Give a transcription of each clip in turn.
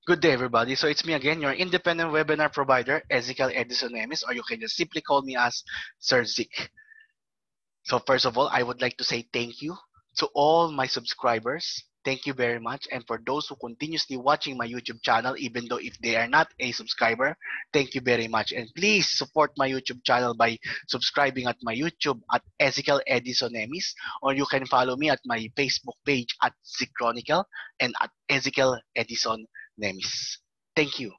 Good day, everybody. So it's me again, your independent webinar provider, Ezekiel Edison Nemes, or you can just simply call me as Sir Zik. So first of all, I would like to say thank you to all my subscribers. Thank you very much. And for those who continuously watching my YouTube channel, even though if they are not a subscriber, thank you very much. And please support my YouTube channel by subscribing at my YouTube at Ezekiel Edison Nemes, or you can follow me at my Facebook page at Zik Chronicle and at Ezekiel Edison Nemes. Thank you.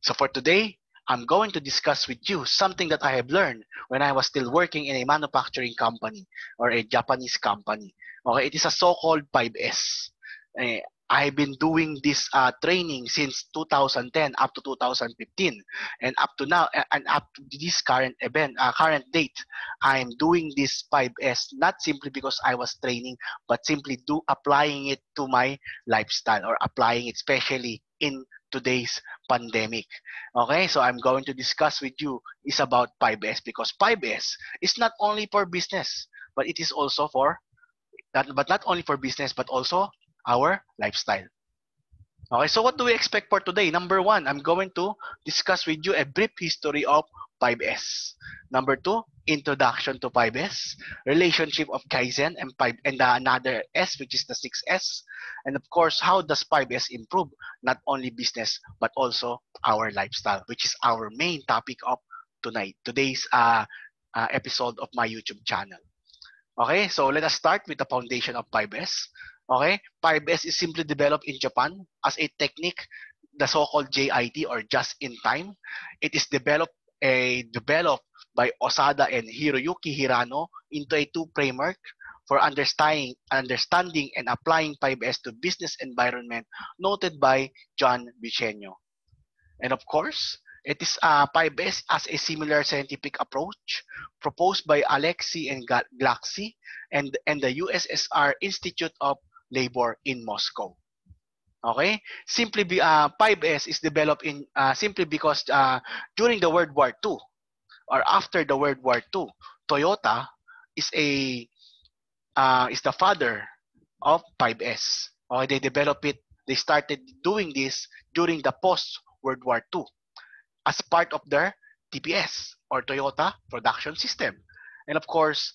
So for today, I'm going to discuss with you something that I have learned when I was still working in a manufacturing company or a Japanese company. Okay, it is a so-called 5S. Eh, I've been doing this training since 2010 up to 2015, and up to now, and up to this current event, current date, I'm doing this 5S not simply because I was training, but simply applying it to my lifestyle or applying it especially in today's pandemic. Okay, so I'm going to discuss with you is about 5S because 5S is not only for business, but it is also for not only for business but also our lifestyle. Okay, so what do we expect for today? Number one, I'm going to discuss with you a brief history of 5S. Number two, introduction to 5S, relationship of Kaizen and another S, which is the 6S, and of course, how does 5S improve not only business but also our lifestyle, which is our main topic of today's episode of my YouTube channel. Okay, so let us start with the foundation of 5S. Okay, 5S is simply developed in Japan as a technique, the so-called JIT or just in time. It is developed by Osada and Hiroyuki Hirano into a two framework for understanding and applying 5S to business environment noted by John Vichenio. And of course, it is 5S as a similar scientific approach proposed by Alexei and Glaxi and the USSR Institute of Labor in Moscow. Okay, 5S is developed in simply because during the World War II or after the World War II, Toyota is is the father of 5S. Okay, they developed it. They started doing this during the post World War II as part of their TPS or Toyota Production System. And of course,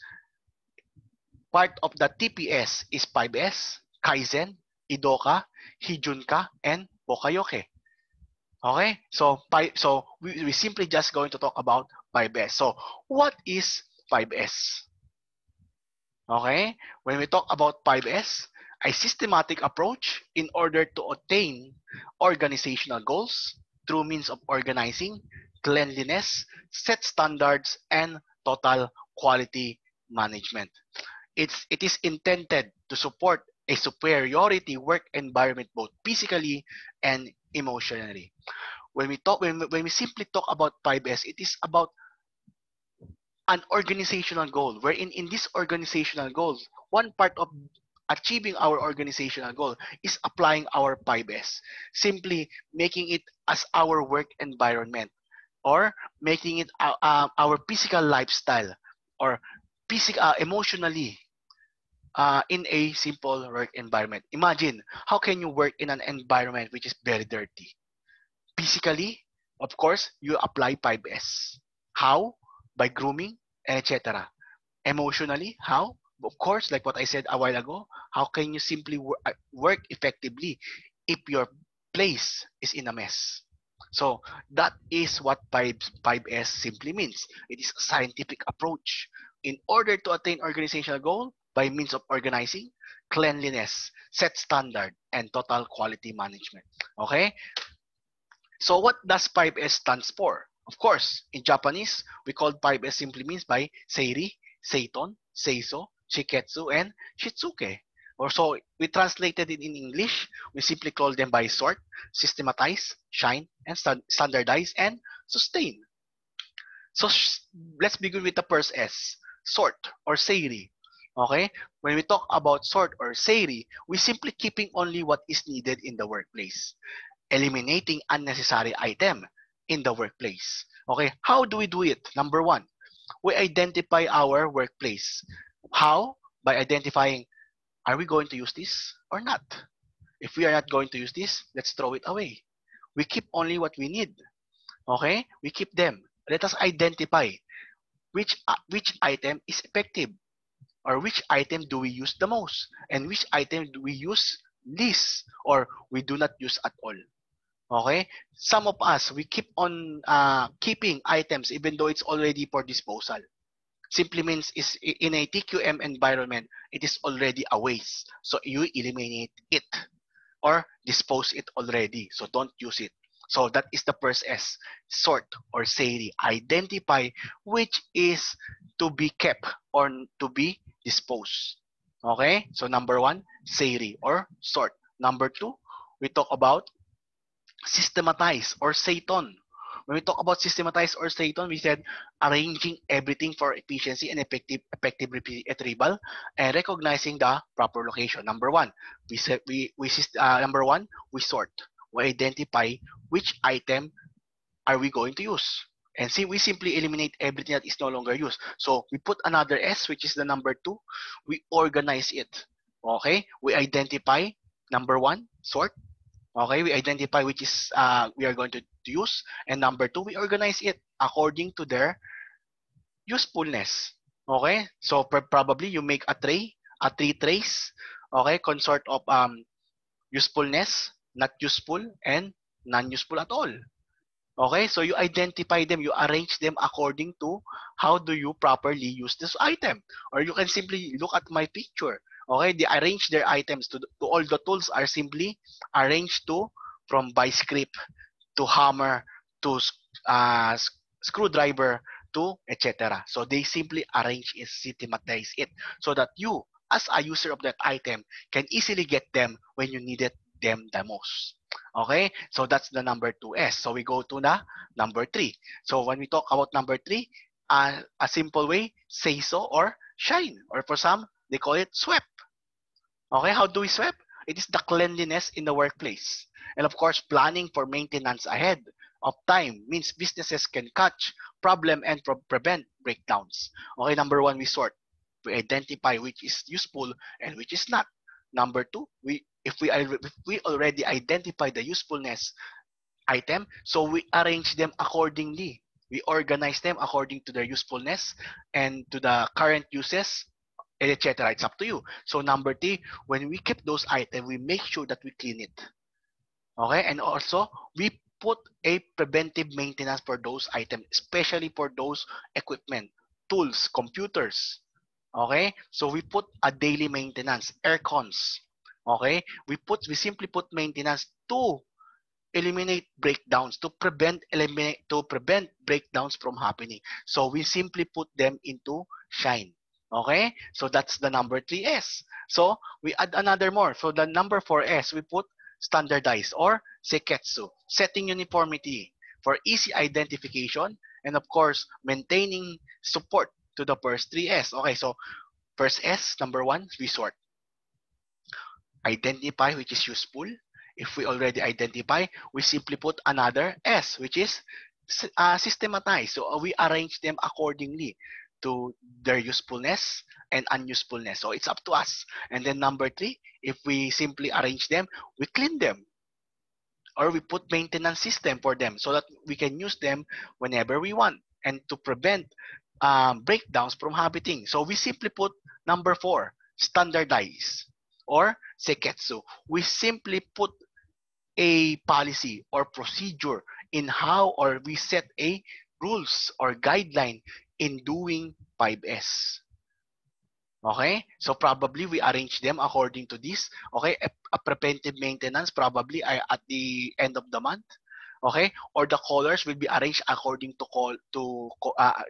part of the TPS is 5S, Kaizen, Idoka, Hijunka, and Bokayoke. Okay? So we simply just going to talk about 5S. So what is 5S? Okay? When we talk about 5S, a systematic approach in order to attain organizational goals through means of organizing, cleanliness, set standards, and total quality management. It is intended to support a superiority work environment both physically and emotionally. When we simply talk about 5S, it is about an organizational goal wherein in this organizational goal, one part of achieving our organizational goal is applying our 5S, simply making it as our work environment or making it our physical lifestyle or emotionally in a simple work environment. Imagine, how can you work in an environment which is very dirty? Physically, of course, you apply 5S. How? By grooming, etc. Emotionally, how? Of course, like what I said a while ago, how can you simply work effectively if your place is in a mess? So that is what 5S simply means. It is a scientific approach in order to attain organizational goal by means of organizing, cleanliness, set standard, and total quality management. Okay? So what does 5S stands for? Of course, in Japanese, we call 5S simply means by Seiri, Seiton, Seiso, Shiketsu, and Shitsuke. Or so we translated it in English, we simply call them by sort, systematize, shine, and standardize, and sustain. So let's begin with the first S, sort or Seiri. Okay? When we talk about sort or Seiri, we simply keeping only what is needed in the workplace, eliminating unnecessary item in the workplace. Okay, how do we do it? Number one, we identify our workplace. How? By identifying, are we going to use this or not? If we are not going to use this, let's throw it away. We keep only what we need. Okay? We keep them. Let us identify which item is effective, or which item do we use the most, and which item do we use least, or we do not use at all. Okay? Some of us, we keep on keeping items even though it's already for disposal. Simply means is in a TQM environment, it is already a waste. So you eliminate it or dispose it already. So don't use it. So that is the first S, sort or SARI. Identify which is to be kept or to be disposed. Okay? So number one, SARI or sort. Number two, we talk about systematize or Satan. When we talk about systematize or Satan, we said arranging everything for efficiency and effective retrieval and recognizing the proper location. Number one, we said number one, we sort. We identify which item are we going to use. And see, we simply eliminate everything that is no longer used. So we put another S, which is the number two. We organize it. Okay? We identify number one, sort. Okay, we identify which is we are going to use, and number two, we organize it according to their usefulness. Okay, so probably you make a three trays. Okay, consort of usefulness, not useful, and non-useful at all. Okay, so you identify them, you arrange them according to how do you properly use this item. Or you can simply look at my picture. Okay, they arrange their items to all the tools are simply arranged to from vice grip to hammer to screwdriver to etc. So they simply arrange it, systematize it so that you as a user of that item can easily get them when you needed them the most. Okay, so that's the number 2S. So we go to the number 3. So when we talk about number 3, a simple way, say so or shine, or for some, they call it sweep. Okay, how do we sweep? It is the cleanliness in the workplace. And of course, planning for maintenance ahead of time means businesses can catch problem and prevent breakdowns. Okay, number 1, we sort. We identify which is useful and which is not. Number 2, if we already identify the usefulness item, so we arrange them accordingly. We organize them according to their usefulness and to the current uses, etc. It's up to you. So number 3, when we keep those items, we make sure that we clean it. Okay, and also we put a preventive maintenance for those items, especially for those equipment, tools, computers. Okay, so we put a daily maintenance, air cons. Okay, we simply put maintenance to eliminate breakdowns, to prevent breakdowns from happening. So we simply put them into shine. Okay, so that's the number 3S. So we add another more. So the number 4S, we put standardize or seketsu, setting uniformity for easy identification, and of course maintaining support to the first 3S. Okay, so first S, number 1, we sort. Identify which is useful. If we already identify, we simply put another S, which is systematize. So we arrange them accordingly to their usefulness and unusefulness. So it's up to us. And then number 3, if we simply arrange them, we clean them. Or we put maintenance system for them so that we can use them whenever we want and to prevent breakdowns from happening. So we simply put number 4, standardize or seketsu. We simply put a policy or procedure in how, or we set a rules or guideline in doing 5S. Okay, so probably we arrange them according to this. Okay, a preventive maintenance probably at the end of the month. Okay, or the colors will be arranged according to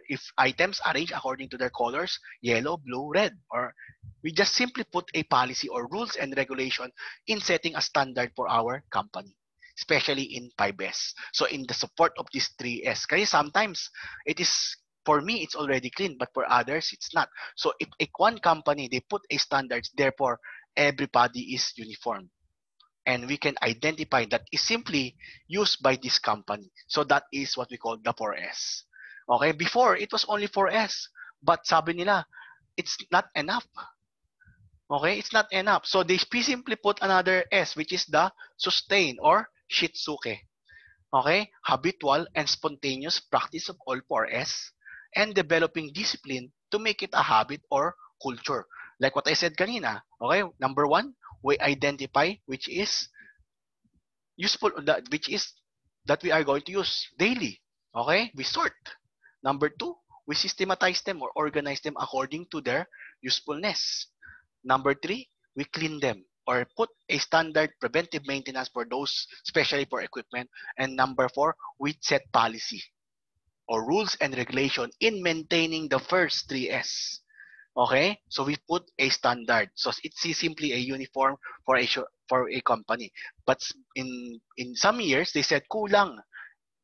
if items arranged according to their colors, yellow, blue, red, or we just simply put a policy or rules and regulation in setting a standard for our company, especially in 5S. So in the support of these 3S, kasi sometimes it is, for me, it's already clean, but for others, it's not. So if one company, they put a standards, therefore, everybody is uniform. And we can identify that is simply used by this company. So that is what we call the 4S. Okay, before, it was only 4S. But sabi nila, it's not enough. Okay, it's not enough. So they simply put another S, which is the sustain or shitsuke. Okay? Habitual and spontaneous practice of all 4S, and developing discipline to make it a habit or culture. Like what I said kanina, okay? Number 1, we identify which is useful, which is that we are going to use daily. Okay? We sort. Number 2, we systematize them or organize them according to their usefulness. Number 3, we clean them or put a standard preventive maintenance for those, especially for equipment. And number 4, we set policy or rules and regulation in maintaining the first 3S. Okay? So we put a standard. So it's simply a uniform for a company. But in some years they said kulang.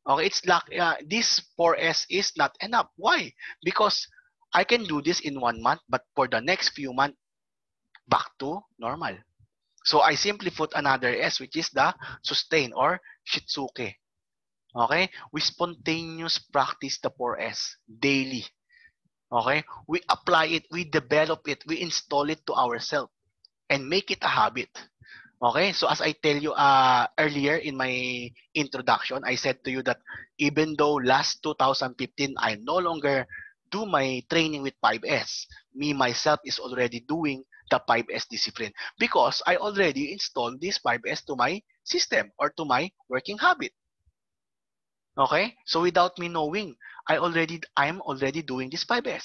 Okay, it's like this 4S is not enough. Why? Because I can do this in 1 month, but for the next few months back to normal. So I simply put another S, which is the sustain or shitsuke. Okay? We spontaneous practice the 4S daily. Okay? We apply it, we develop it, we install it to ourselves and make it a habit. Okay? So as I tell you earlier in my introduction, I said to you that even though last 2015, I no longer do my training with 5S, me myself is already doing the 5S discipline because I already installed this 5S to my system or to my working habit. Okay? So without me knowing, I'm already doing this 5S.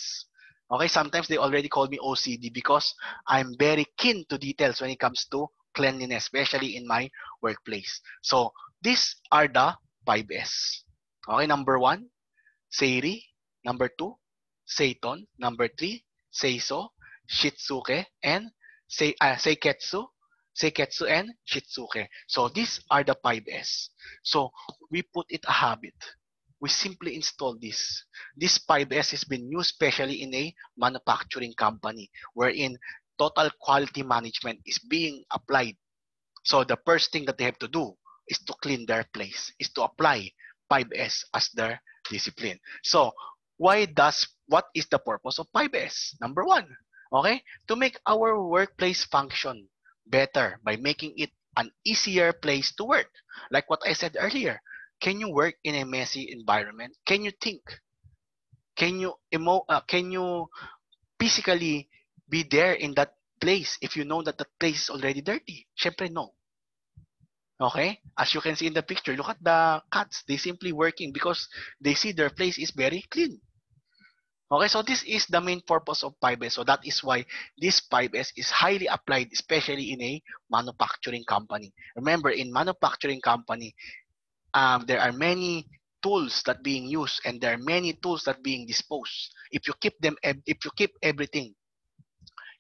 Okay? Sometimes they already call me OCD because I'm very keen to details when it comes to cleanliness, especially in my workplace. So these are the 5S. Okay? Number 1, Seiri. Number 2, Seiton. Number 3, Seiso, Shitsuke, and Seiketsu. Seiketsu and Shitsuke. So these are the 5S. So we put it a habit. We simply install this. This 5S has been used especially in a manufacturing company wherein total quality management is being applied. So the first thing that they have to do is to clean their place, is to apply 5S as their discipline. So what is the purpose of 5S? Number 1, okay, to make our workplace function better by making it an easier place to work. Like what I said earlier, can you work in a messy environment? Can you think? Can you physically be there in that place if you know that the place is already dirty? Syempre no. Okay? As you can see in the picture, look at the cats. They simply working because they see their place is very clean. Okay, so this is the main purpose of 5S. So that is why this 5S is highly applied, especially in a manufacturing company. Remember, in manufacturing company, there are many tools that being used and there are many tools that being disposed. If you keep everything,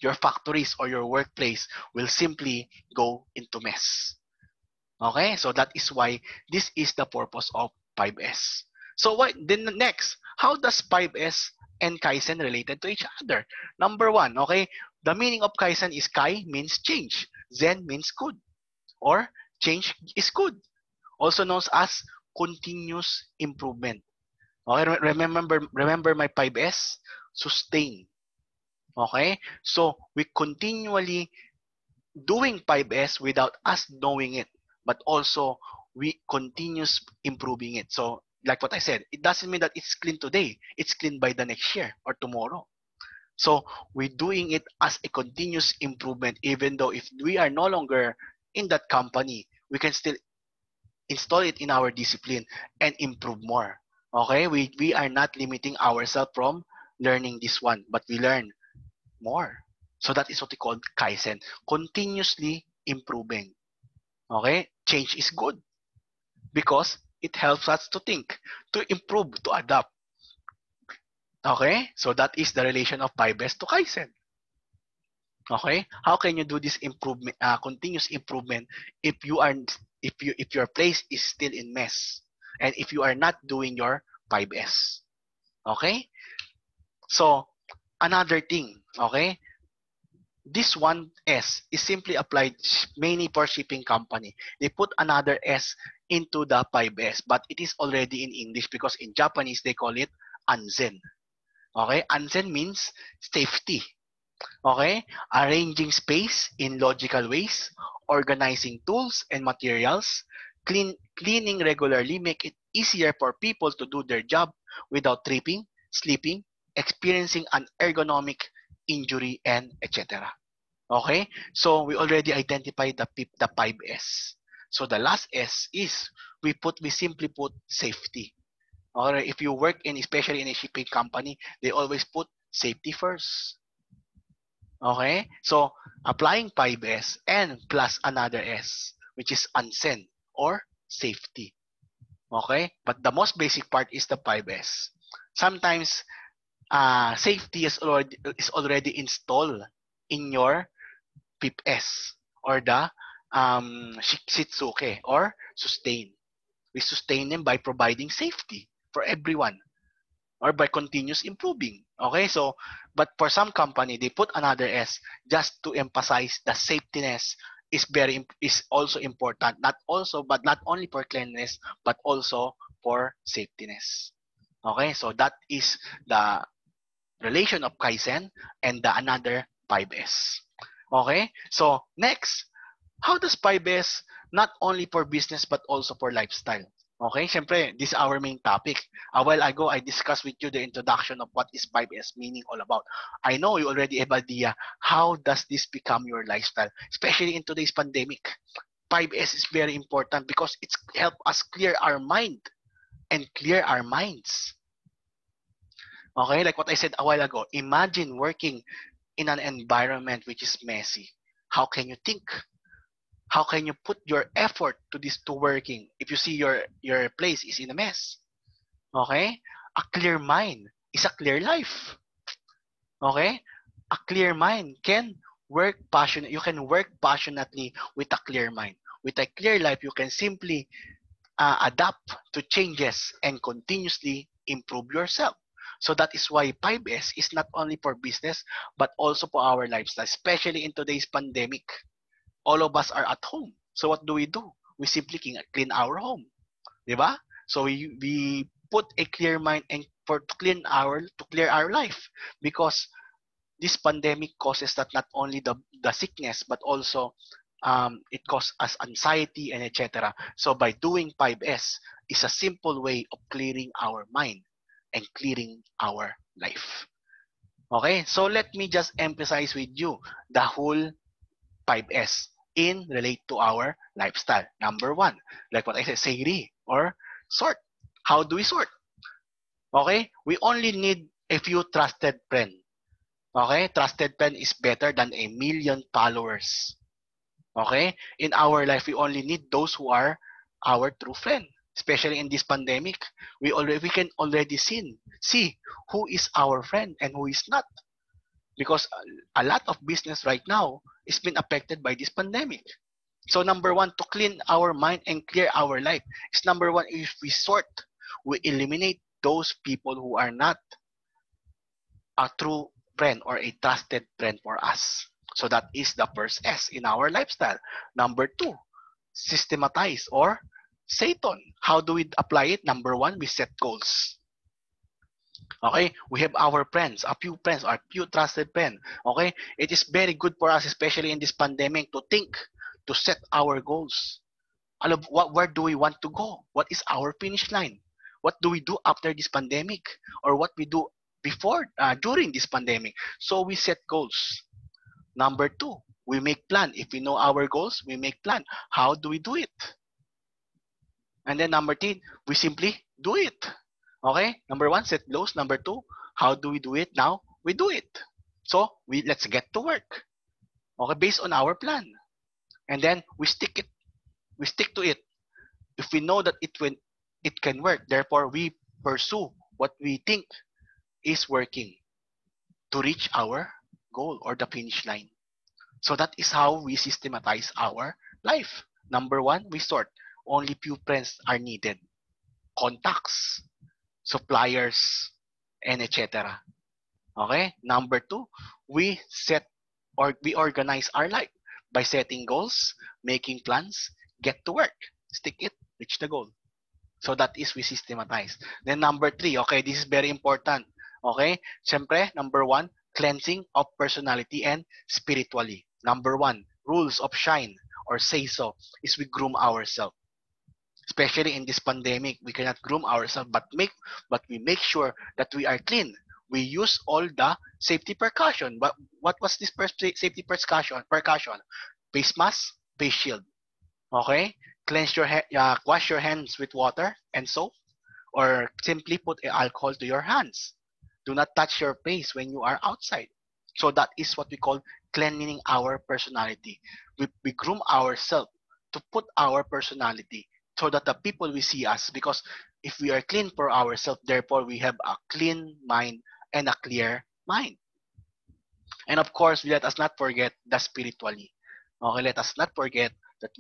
your factories or your workplace will simply go into mess. Okay, so that is why this is the purpose of 5S. So what then next? How does 5S and Kaizen related to each other? Number 1, okay, the meaning of Kaizen is Kai means change, Zen means good, or change is good, also known as continuous improvement. Okay, remember my 5S? Sustain. Okay, so we continually doing 5S without us knowing it, but also we continuous improving it. So like what I said, it doesn't mean that it's clean today. It's clean by the next year or tomorrow. So we're doing it as a continuous improvement, even though if we are no longer in that company, we can still install it in our discipline and improve more. Okay, we are not limiting ourselves from learning this one, but we learn more. So that is what we call Kaizen, continuously improving. Okay, change is good because it helps us to think, to improve, to adapt. Okay, so that is the relation of 5S to Kaizen. Okay, how can you do this improvement, continuous improvement, if your place is still in mess, and if you are not doing your 5S? Okay, so another thing, okay, this one S is simply applied mainly for shipping company. They put another S into the 5S, but it is already in English because in Japanese they call it Anzen. Okay, Anzen means safety. Okay, arranging space in logical ways, organizing tools and materials, Cleaning regularly make it easier for people to do their job without tripping, sleeping, experiencing an ergonomic injury, and etc. Okay? So we already identified the 5S. So the last S is we simply put safety. Or if you work in, especially in a shipping company, they always put safety first. Okay? So applying 5S and plus another S, which is unsend or safety. Okay? But the most basic part is the 5S. Sometimes safety is already installed in your 5S or the Shitsuke or sustain. We sustain them by providing safety for everyone or by continuous improving. Okay, so but for some company they put another S just to emphasize the safetyness is also important. Not only for cleanliness but also for safetyness. Okay, so that is the relation of Kaizen and the another 5S. Okay, so next, how does 5S not only for business but also for lifestyle? Okay, syempre, this is our main topic. A while ago, I discussed with you the introduction of what is 5S meaning all about. I know you already have idea how does this become your lifestyle, especially in today's pandemic. 5S is very important because it's help us clear our mind and clear our minds. Okay, like what I said a while ago, imagine working in an environment which is messy. How can you think? How can you put your effort to working if you see your place is in a mess? Okay? A clear mind is a clear life. Okay? A clear mind can work passionate. You can work passionately with a clear mind. With a clear life, you can simply adapt to changes and continuously improve yourself. So that is why 5S is not only for business but also for our lifestyle, especially in today's pandemic. All of us are at home. So what do? We simply clean our home. Diba? So we put a clear mind and to clear our life because this pandemic causes that not only the sickness but also it causes us anxiety and etc. So by doing 5S is a simple way of clearing our mind and clearing our life. Okay, so let me just emphasize with you the whole 5S in relate to our lifestyle. Number one, like what I said, Seiri or sort. How do we sort? Okay, we only need a few trusted friends. Okay, trusted friend is better than a million followers. Okay, in our life, we only need those who are our true friend. Especially in this pandemic, we can already see who is our friend and who is not. Because a lot of business right now is been affected by this pandemic. So number one, to clean our mind and clear our life is number one, if we sort, we eliminate those people who are not a true friend or a trusted friend for us. So that is the first S in our lifestyle. Number two, systematize or Satan. How do we apply it? Number one, we set goals. Okay, we have our friends, a few friends, or a few trusted friends. Okay, it is very good for us, especially in this pandemic, to think, to set our goals. Where do we want to go? What is our finish line? What do we do after this pandemic, or what we do before, during this pandemic? So we set goals. Number two, we make plan. If we know our goals, we make plan. How do we do it? And then number three, we simply do it. Okay? Number one, set goals. Number two, how do we do it? Now we do it. So let's get to work. Okay, based on our plan. And then we stick it. We stick to it. If we know that it can work, therefore we pursue what we think is working to reach our goal or the finish line. So that is how we systematize our life. Number one, we sort. Only few friends are needed. Contacts, suppliers, and etc. Okay? Number two, we set or we organize our life by setting goals, making plans, get to work, stick it, reach the goal. So that is we systematize. Then number three, okay, this is very important. Okay? Siyempre, number one, cleansing of personality and spiritually. Number one, rules of shine or say so is we groom ourselves. Especially in this pandemic, we cannot groom ourselves, but we make sure that we are clean. We use all the safety precaution. But what was this safety precaution? Face mask, face shield. Okay? Wash your hands with water and soap, or simply put alcohol to your hands. Do not touch your face when you are outside. So that is what we call cleaning our personality. We groom ourselves to put our personality so that the people will see us. Because if we are clean for ourselves, therefore we have a clean mind and a clear mind. And of course, let us not forget the spiritually. Okay, let us not forget that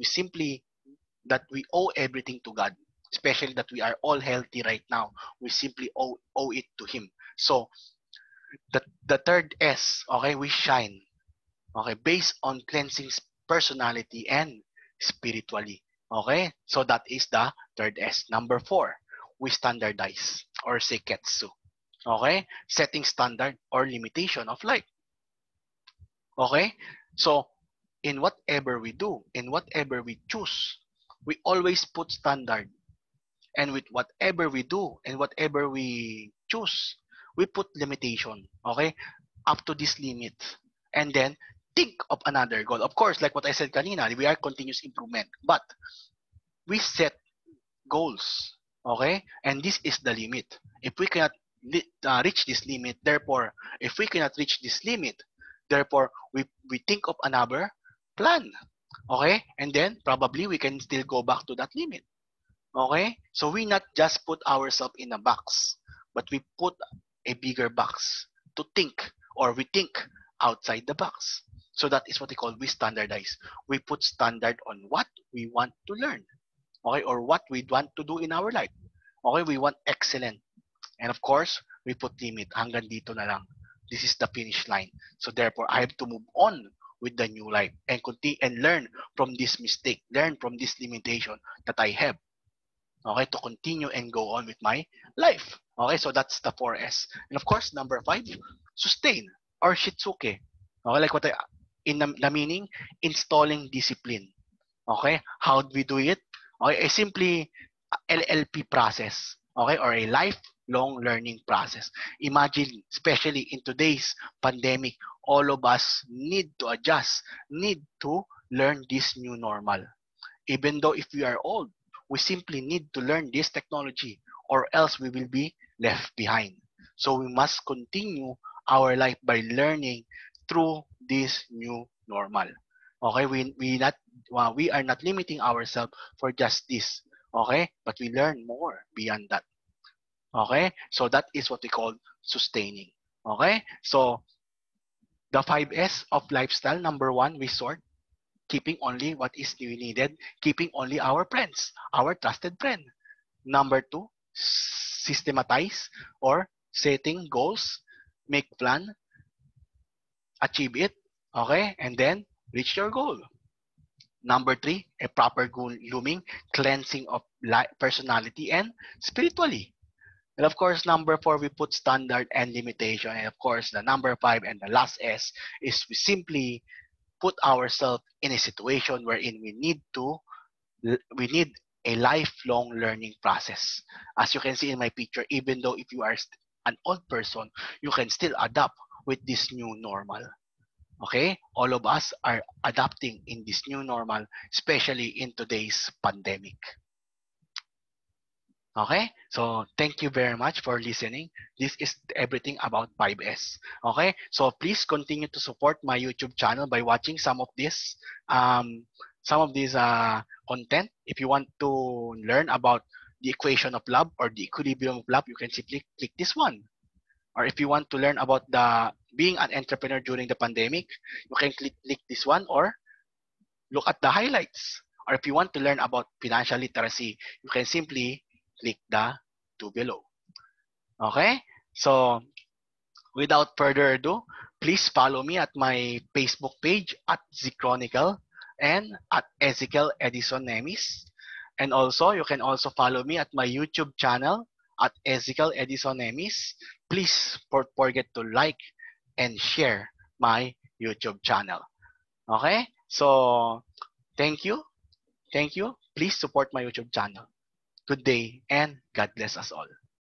we owe everything to God, especially that we are all healthy right now. We simply owe it to Him. So the third S, okay, we shine. Okay, based on cleansing personality and spiritually. Okay, so that is the third S. Number 4, we standardize or seiketsu. Okay, setting standard or limitation of life. Okay, so in whatever we do, in whatever we choose, we always put standard. And with whatever we do and whatever we choose, we put limitation. Okay, up to this limit. And then think of another goal. Of course, like what I said kanina, we are continuous improvement. But we set goals. Okay, and this is the limit. If we cannot reach this limit, therefore, if we cannot reach this limit, therefore, we think of another plan. Okay, and then probably we can still go back to that limit. Okay, so we not just put ourselves in a box, but we put a bigger box to think, or we think outside the box. So that is what we standardize. We put standard on what we want to learn, okay, or what we want to do in our life. Okay, we want excellent. And of course, we put limit. Hanggang dito na lang. This is the finish line. So therefore, I have to move on with the new life and continue and learn from this mistake, learn from this limitation that I have. Okay, to continue and go on with my life. Okay, so that's the 4S. And of course, number 5, sustain or shitsuke. Okay, like what in the meaning, installing discipline. Okay, how do we do it? Okay, simply LLP process. Okay, or a lifelong learning process. Imagine, especially in today's pandemic, all of us need to adjust, need to learn this new normal. Even though if we are old, we simply need to learn this technology, or else we will be left behind. So we must continue our life by learning through this new normal. Okay, we are not limiting ourselves for just this. Okay, but we learn more beyond that. Okay, so that is what we call sustaining. Okay, so the 5S of lifestyle. Number 1, resort, keeping only what is needed, keeping only our friends, our trusted friend. Number 2, systematize or setting goals, make plan, achieve it, okay, and then reach your goal. Number 3, a proper goal looming, cleansing of personality and spiritually. And of course, number 4, we put standard and limitation. And of course, the number 5 and the last S is we simply put ourselves in a situation wherein we need a lifelong learning process. As you can see in my picture, even though if you are an old person, you can still adapt with this new normal. Okay? All of us are adapting in this new normal, especially in today's pandemic. Okay? So, thank you very much for listening. This is everything about 5S. Okay? So, please continue to support my YouTube channel by watching some of this content. If you want to learn about the equation of love or the equilibrium of love, you can simply click this one. Or if you want to learn about the being an entrepreneur during the pandemic, you can click this one or look at the highlights. Or if you want to learn about financial literacy, you can simply click the two below. Okay? So, without further ado, please follow me at my Facebook page at Zchronicle and at Ezekiel Edison Nemis. And also, you can also follow me at my YouTube channel at Ezekiel Edison Nemis. Please don't forget to like and share my YouTube channel. Okay? So, thank you. Thank you. Please support my YouTube channel. Good day, and God bless us all.